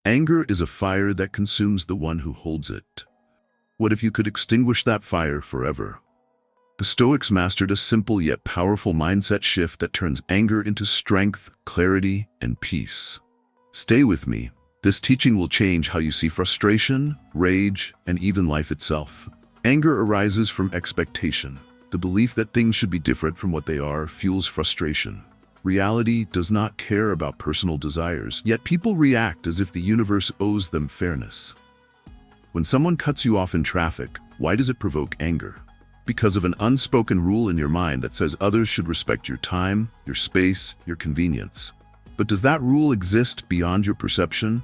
Anger is a fire that consumes the one who holds it. What if you could extinguish that fire forever? The Stoics mastered a simple yet powerful mindset shift that turns anger into strength, clarity, and peace. Stay with me. This teaching will change how you see frustration, rage, and even life itself. Anger arises from expectation. The belief that things should be different from what they are fuels frustration. Reality does not care about personal desires, yet people react as if the universe owes them fairness. When someone cuts you off in traffic, why does it provoke anger? Because of an unspoken rule in your mind that says others should respect your time, your space, your convenience. But does that rule exist beyond your perception?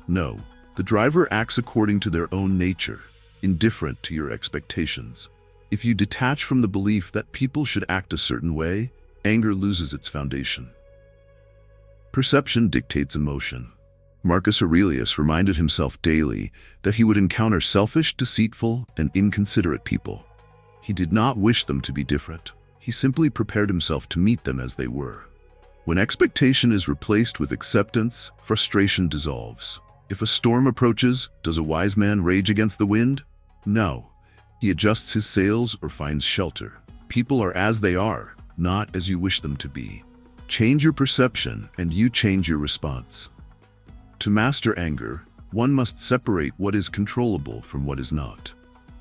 No. The driver acts according to their own nature, indifferent to your expectations. If you detach from the belief that people should act a certain way, anger loses its foundation. Perception dictates emotion. Marcus Aurelius reminded himself daily that he would encounter selfish, deceitful, and inconsiderate people. He did not wish them to be different. He simply prepared himself to meet them as they were. When expectation is replaced with acceptance, frustration dissolves. If a storm approaches, does a wise man rage against the wind? No. He adjusts his sails or finds shelter. People are as they are, not as you wish them to be. Change your perception and you change your response. To master anger, one must separate what is controllable from what is not.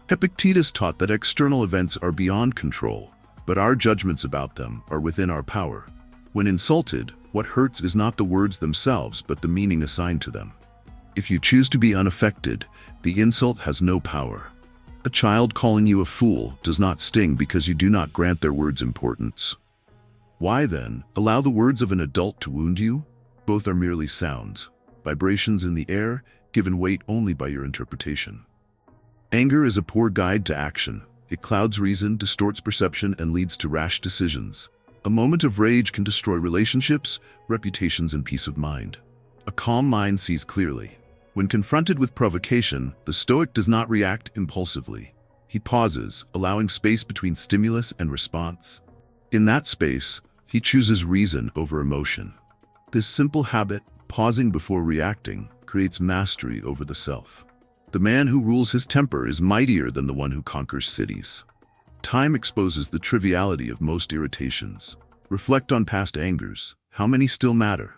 Epictetus taught that external events are beyond control, but our judgments about them are within our power. When insulted, what hurts is not the words themselves, but the meaning assigned to them. If you choose to be unaffected, the insult has no power. A child calling you a fool does not sting because you do not grant their words importance. Why then allow the words of an adult to wound you? Both are merely sounds, vibrations in the air, given weight only by your interpretation. Anger is a poor guide to action. It clouds reason, distorts perception, and leads to rash decisions. A moment of rage can destroy relationships, reputations, and peace of mind. A calm mind sees clearly. When confronted with provocation, the Stoic does not react impulsively. He pauses, allowing space between stimulus and response. In that space, he chooses reason over emotion. This simple habit, pausing before reacting, creates mastery over the self. The man who rules his temper is mightier than the one who conquers cities. Time exposes the triviality of most irritations. Reflect on past angers. How many still matter?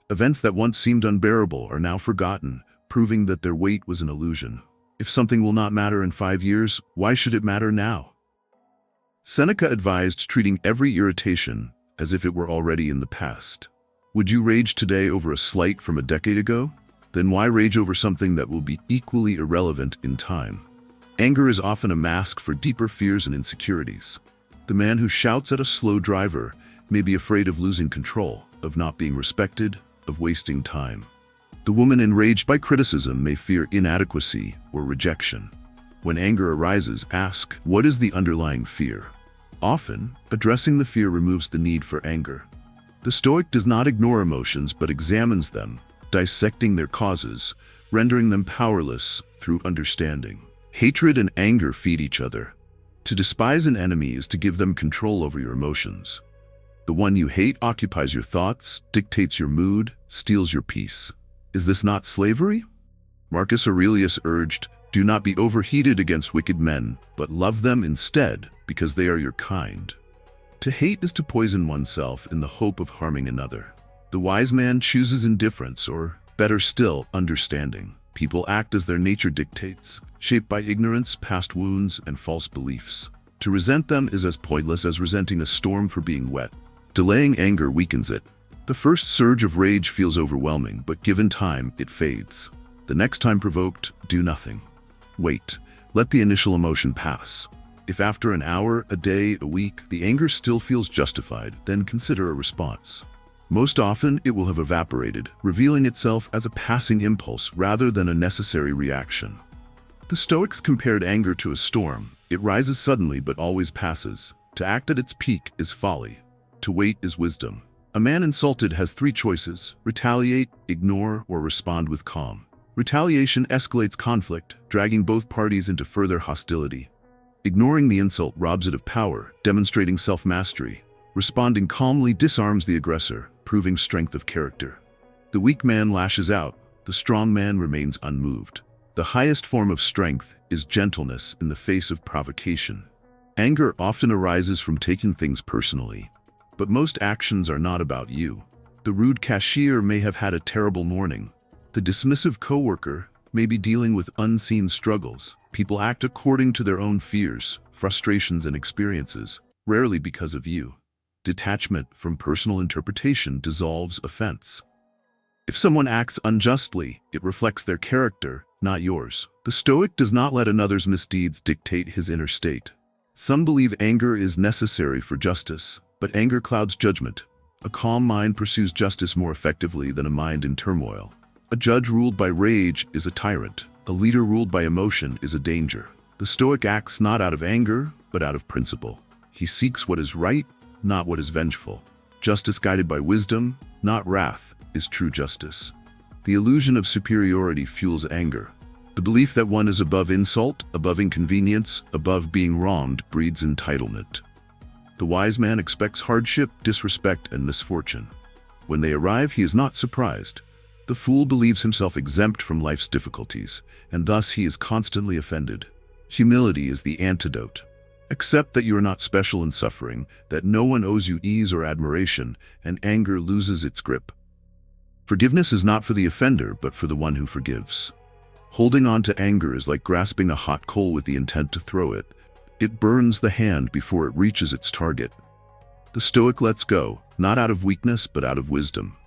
Events that once seemed unbearable are now forgotten, proving that their weight was an illusion. If something will not matter in 5 years, why should it matter now? Seneca advised treating every irritation as if it were already in the past. Would you rage today over a slight from a decade ago? Then why rage over something that will be equally irrelevant in time? Anger is often a mask for deeper fears and insecurities. The man who shouts at a slow driver may be afraid of losing control, of not being respected, of wasting time. The woman enraged by criticism may fear inadequacy or rejection. When anger arises, ask, what is the underlying fear? Often, addressing the fear removes the need for anger. The Stoic does not ignore emotions but examines them, dissecting their causes, rendering them powerless through understanding. Hatred and anger feed each other. To despise an enemy is to give them control over your emotions. The one you hate occupies your thoughts, dictates your mood, steals your peace. Is this not slavery? Marcus Aurelius urged, do not be overheated against wicked men, but love them instead, because they are your kind. To hate is to poison oneself in the hope of harming another. The wise man chooses indifference, or, better still, understanding. People act as their nature dictates, shaped by ignorance, past wounds, and false beliefs. To resent them is as pointless as resenting a storm for being wet. Delaying anger weakens it. The first surge of rage feels overwhelming, but given time, it fades. The next time provoked, do nothing. Wait. Let the initial emotion pass. If after an hour, a day, a week, the anger still feels justified, then consider a response. Most often, it will have evaporated, revealing itself as a passing impulse rather than a necessary reaction. The Stoics compared anger to a storm. It rises suddenly but always passes. To act at its peak is folly. To wait is wisdom. A man insulted has 3 choices: retaliate, ignore, or respond with calm. Retaliation escalates conflict, dragging both parties into further hostility. Ignoring the insult robs it of power, demonstrating self-mastery. Responding calmly disarms the aggressor, proving strength of character. The weak man lashes out. the strong man remains unmoved. The highest form of strength is gentleness in the face of provocation. Anger often arises from taking things personally, but most actions are not about you. The rude cashier may have had a terrible morning. The dismissive coworker may be dealing with unseen struggles. People act according to their own fears, frustrations, and experiences, rarely because of you. Detachment from personal interpretation dissolves offense. If someone acts unjustly, it reflects their character, not yours. The Stoic does not let another's misdeeds dictate his inner state. Some believe anger is necessary for justice, but anger clouds judgment. A calm mind pursues justice more effectively than a mind in turmoil. A judge ruled by rage is a tyrant. A leader ruled by emotion is a danger. The Stoic acts not out of anger, but out of principle. He seeks what is right, not what is vengeful. Justice guided by wisdom, not wrath, is true justice. The illusion of superiority fuels anger. The belief that one is above insult, above inconvenience, above being wronged breeds entitlement. The wise man expects hardship, disrespect, and misfortune. When they arrive, he is not surprised. The fool believes himself exempt from life's difficulties, and thus he is constantly offended. Humility is the antidote. Accept that you are not special in suffering, that no one owes you ease or admiration, and anger loses its grip. Forgiveness is not for the offender, but for the one who forgives. Holding on to anger is like grasping a hot coal with the intent to throw it. It burns the hand before it reaches its target. The Stoic lets go, not out of weakness, but out of wisdom.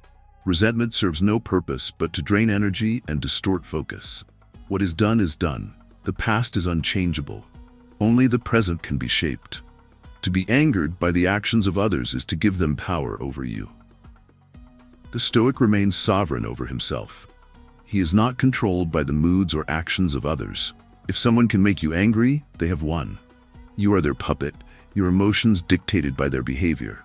Resentment serves no purpose but to drain energy and distort focus. What is done is done. The past is unchangeable. Only the present can be shaped. To be angered by the actions of others is to give them power over you. The Stoic remains sovereign over himself. He is not controlled by the moods or actions of others. If someone can make you angry, they have won. You are their puppet, your emotions dictated by their behavior.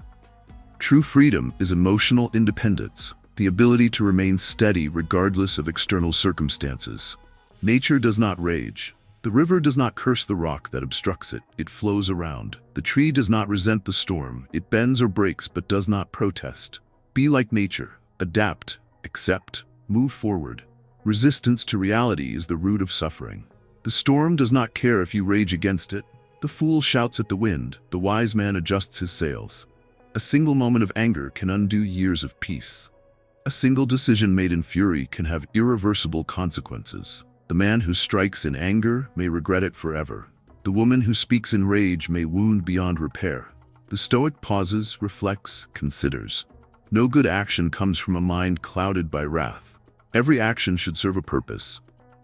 True freedom is emotional independence, the ability to remain steady regardless of external circumstances. Nature does not rage. The river does not curse the rock that obstructs it, it flows around. The tree does not resent the storm, it bends or breaks but does not protest. Be like nature, adapt, accept, move forward. Resistance to reality is the root of suffering. The storm does not care if you rage against it. The fool shouts at the wind, the wise man adjusts his sails. A single moment of anger can undo years of peace. A single decision made in fury can have irreversible consequences. The man who strikes in anger may regret it forever. The woman who speaks in rage may wound beyond repair. The Stoic pauses, reflects, considers. No good action comes from a mind clouded by wrath. Every action should serve a purpose.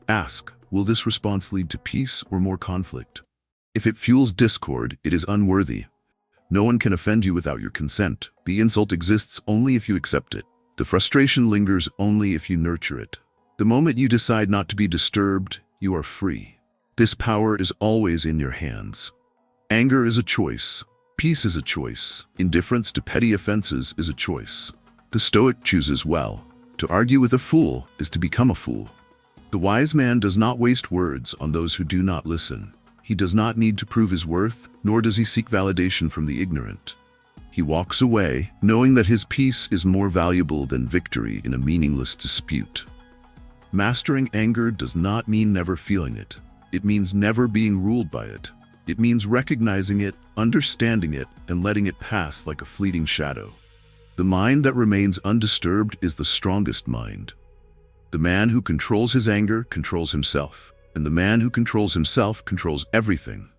Ask, will this response lead to peace or more conflict? If it fuels discord, it is unworthy. No one can offend you without your consent. The insult exists only if you accept it. The frustration lingers only if you nurture it. The moment you decide not to be disturbed, you are free. This power is always in your hands. Anger is a choice. Peace is a choice. Indifference to petty offenses is a choice. The Stoic chooses well. To argue with a fool is to become a fool. The wise man does not waste words on those who do not listen. He does not need to prove his worth, nor does he seek validation from the ignorant. He walks away, knowing that his peace is more valuable than victory in a meaningless dispute. Mastering anger does not mean never feeling it. It means never being ruled by it. It means recognizing it, understanding it, and letting it pass like a fleeting shadow. The mind that remains undisturbed is the strongest mind. The man who controls his anger controls himself, and the man who controls himself controls everything.